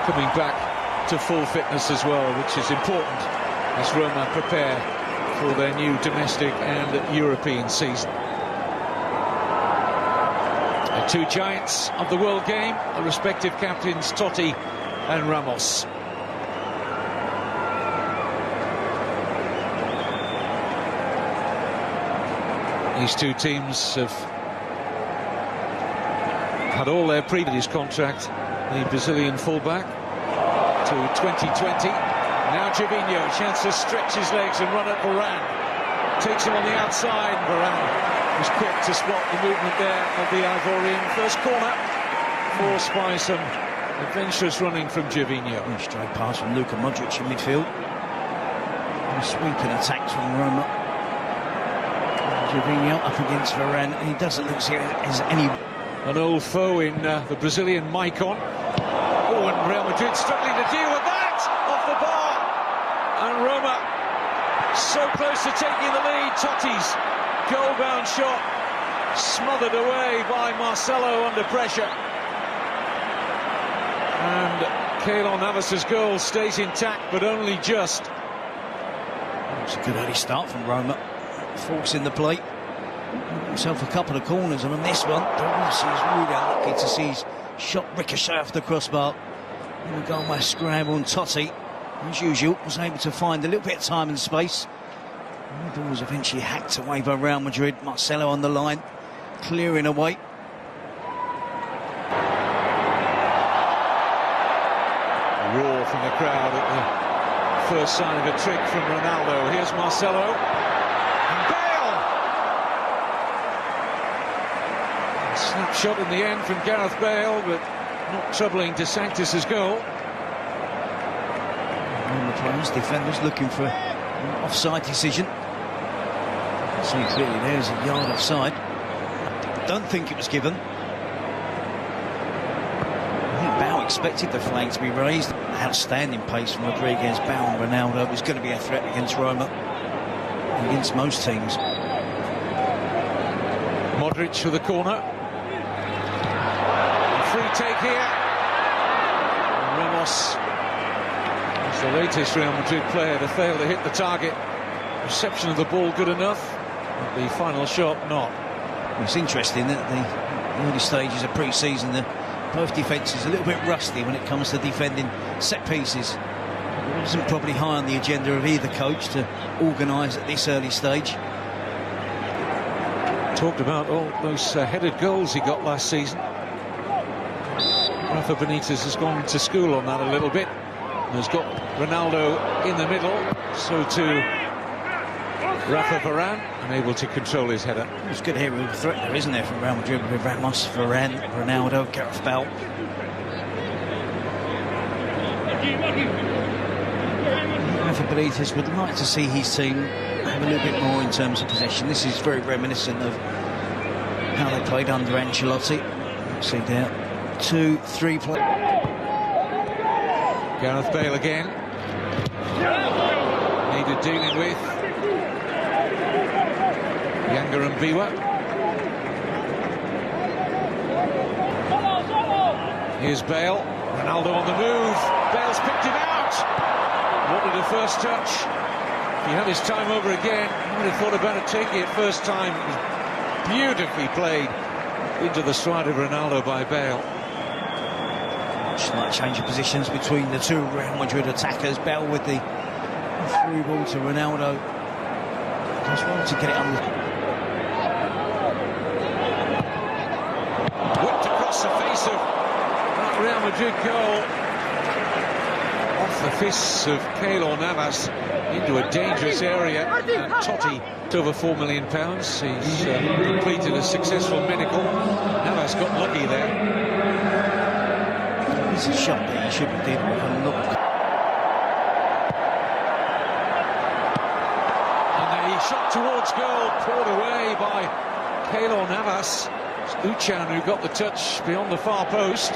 coming back to full fitness as well, which is important as Roma prepare for their new domestic and European season. The two giants of the world game, the respective captains Totti and Ramos. These two teams have had all their previous contract, the Brazilian fullback, to 2020. Now Gervinho, chance to stretch his legs and run at Varane. Takes him on the outside. Varane was quick to spot the movement there of the Ivorian. First corner, forced by some adventurous running from Gervinho. Straight pass from Luka Modric in midfield. Sweeping attacks from Roma. Gervinho up against Varane, and he doesn't look as any... An old foe in the Brazilian Maicon. Oh, and Real Madrid struggling to deal with that! Off the bar! And Roma so close to taking the lead. Totti's goal-bound shot smothered away by Marcelo under pressure. And Keylor Navas's goal stays intact, but only just. It's a good early start from Roma. Forcing the plate. Himself a couple of corners, and on this one, Dorothy is really unlucky to see his shot ricochet off the crossbar. And the goal by scramble, and Totti, as usual, was able to find a little bit of time and space. And the ball was eventually hacked away by Real Madrid. Marcelo on the line, clearing away. Roar from the crowd at the first sign of a trick from Ronaldo. Here's Marcelo. And Bale! A snapshot in the end from Gareth Bale, but not troubling De Sanctis' goal. And the players, defenders looking for an offside decision. See clearly there's a yard offside. Don't think it was given. I think Bale expected the flag to be raised. Outstanding pace from Rodriguez. Bale and Ronaldo was going to be a threat against Roma, against most teams. Modric for the corner. Free take here. And Ramos is the latest Real Madrid player to fail to hit the target. Reception of the ball good enough, but the final shot not. It's interesting that the early stages of pre-season, both defences a little bit rusty when it comes to defending set pieces. It wasn't probably high on the agenda of either coach to organise at this early stage. Talked about all those headed goals he got last season. Rafa Benitez has gone to school on that a little bit and has got Ronaldo in the middle, so too Rafa Varane, unable to control his header. It's good here with a threat there, isn't there, from Real Madrid with Ramos, Varane, Ronaldo, Gareth Bale. Rafa Benitez would like to see his team have a little bit more in terms of possession. This is very reminiscent of how they played under Ancelotti. See there, 2-3 play. Gareth Bale again. Needed dealing with. Younger and Biwa. Here's Bale. Ronaldo on the move. Bale's picked him out. Wanted a first touch. If he had his time over again, he would have thought about it taking it first time. It was beautifully played into the stride of Ronaldo by Bale. Slight change of positions between the two Real Madrid attackers. Bale with the through ball to Ronaldo. Just wanted to get it on the... the face of that Real Madrid goal, off the fists of Keylor Navas into a dangerous area, and Totti over £4 million. He's completed a successful medical. Navas got lucky there. It's a shot that he should be dealing with a lot. And the shot towards goal, poured away by Keylor Navas. It's Uchan who got the touch beyond the far post.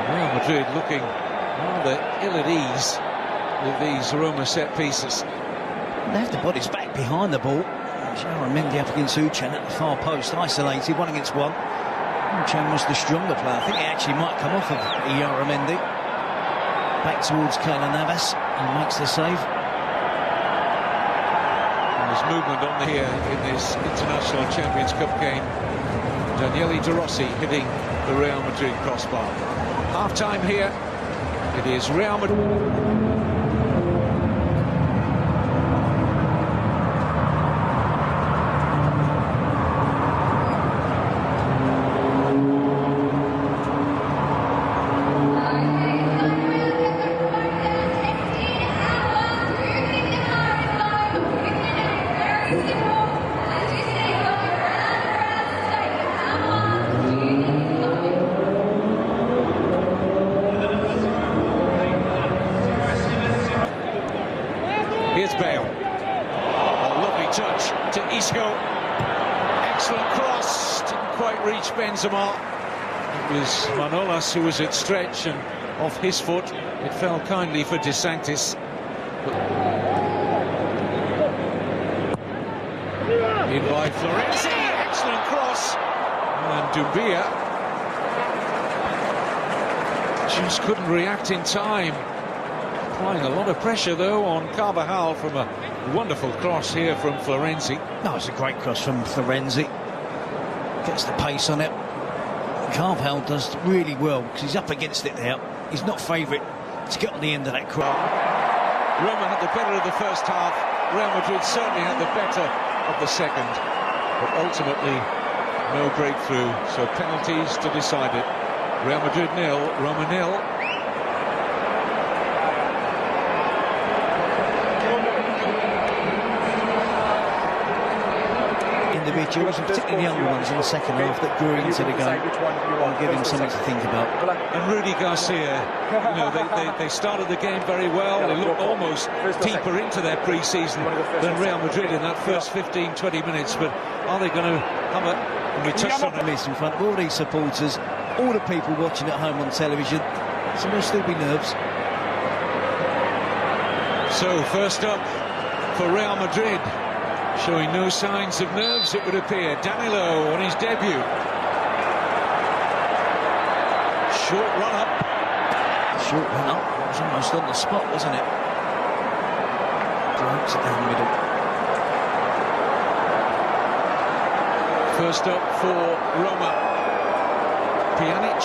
Real Madrid looking rather ill at ease with these Roma set pieces. They have the bodies back behind the ball. Mendy up against Uchan at the far post, isolated, 1 against 1. Chen was the stronger player. I think he actually might come off of Iyaramendi. Back towards Keylor Navas, and makes the save. There's movement on here in this International Champions Cup game. Daniele De Rossi hitting the Real Madrid crossbar. Half-time here. It is Real Madrid. Here's Bale. A lovely touch to Isco. Excellent cross. Didn't quite reach Benzema. It was Manolas who was at stretch, and off his foot it fell kindly for De Sanctis. In by Florenzi. Excellent cross. And Dumbia just couldn't react in time. Applying a lot of pressure, though, on Carvajal from a wonderful cross here from Florenzi. No, it's a great cross from Florenzi. Gets the pace on it. Carvajal does really well because he's up against it there. He's not favourite to get on the end of that cross. Roma had the better of the first half. Real Madrid certainly had the better of the second. But ultimately, no breakthrough. So penalties to decide it. Real Madrid 0, Roma 0. Individuals, and particularly the younger ones in the second half, that grew into the game and give him something to think about. And Rudy Garcia, you know, they started the game very well. They looked almost deeper into their pre-season than Real Madrid in that first 15-20 minutes. But are they going to have a... And we touched on it in front of all these supporters, all the people watching at home on television. So there'll still be nerves. So first up for Real Madrid, showing no signs of nerves, it would appear. Danilo on his debut. Short run up. Short run up. It was almost on the spot, wasn't it? Drives it down the middle. First up for Roma, Pjanic.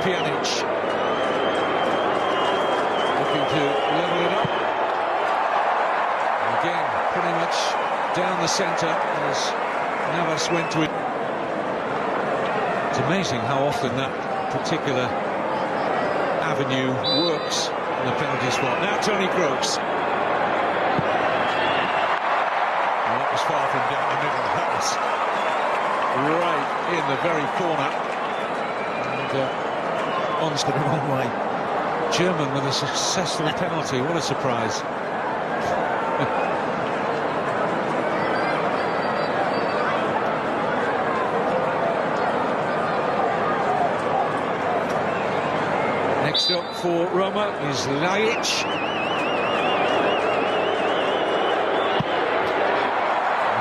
Pjanic looking to level it up. Again, pretty much down the centre as Navas went to it. It's amazing how often that particular avenue works in the penalty spot. Now Toni Kroos. Well, that was far from down the middle. That was right in the very corner. And, On's the wrong way. German with a successful penalty. What a surprise. Next up for Roma is Ljajic.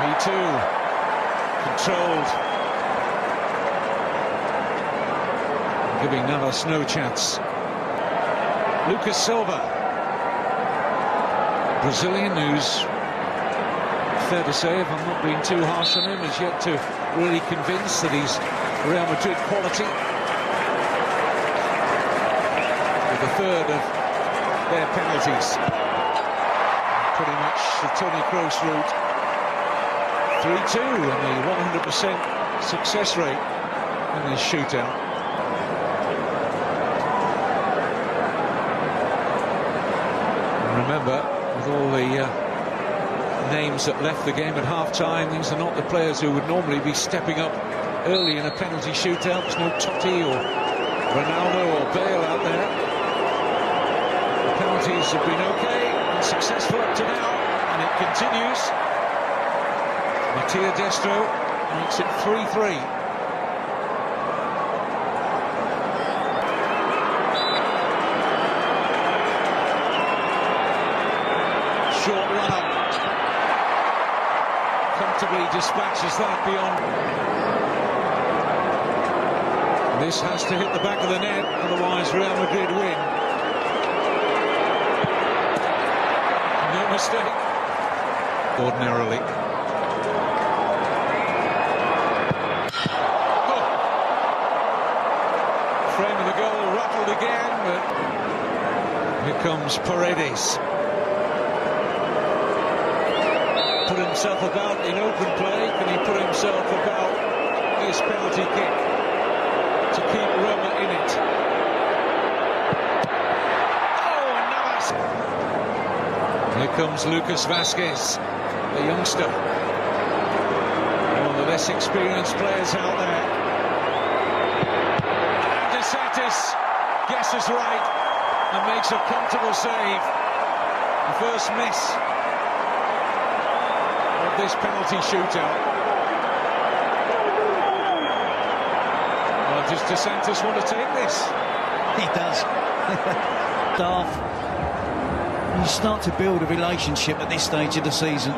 He too controlled, giving Navas no chance. Lucas Silva, Brazilian, who's, fair to say, if I'm not being too harsh on him, has yet to really convince that he's Real Madrid quality. With a third of their penalties. Pretty much the Toni Kroos route. 3-2 and the 100% success rate in this shootout. Remember, with all the names that left the game at half-time, these are not the players who would normally be stepping up early in a penalty shootout. There's no Totti or Ronaldo or Bale out there. The penalties have been okay and successful up to now, and it continues. Mattia Destro makes it 3-3. comfortably dispatches that beyond. This has to hit the back of the net, otherwise Real Madrid win. No mistake. Ordinarily. Oh. Frame of the goal rattled again, but here comes Paredes. Put himself about in open play. Can he put himself about this penalty kick to keep Roma in it? Oh, another! Here comes Lucas Vazquez, the youngster. One of the less experienced players out there. And DeSantis guesses right and makes a comfortable save. The first miss of this penalty shootout. Well, does DeSantis want to take this? He does. Staff, you start to build a relationship at this stage of the season.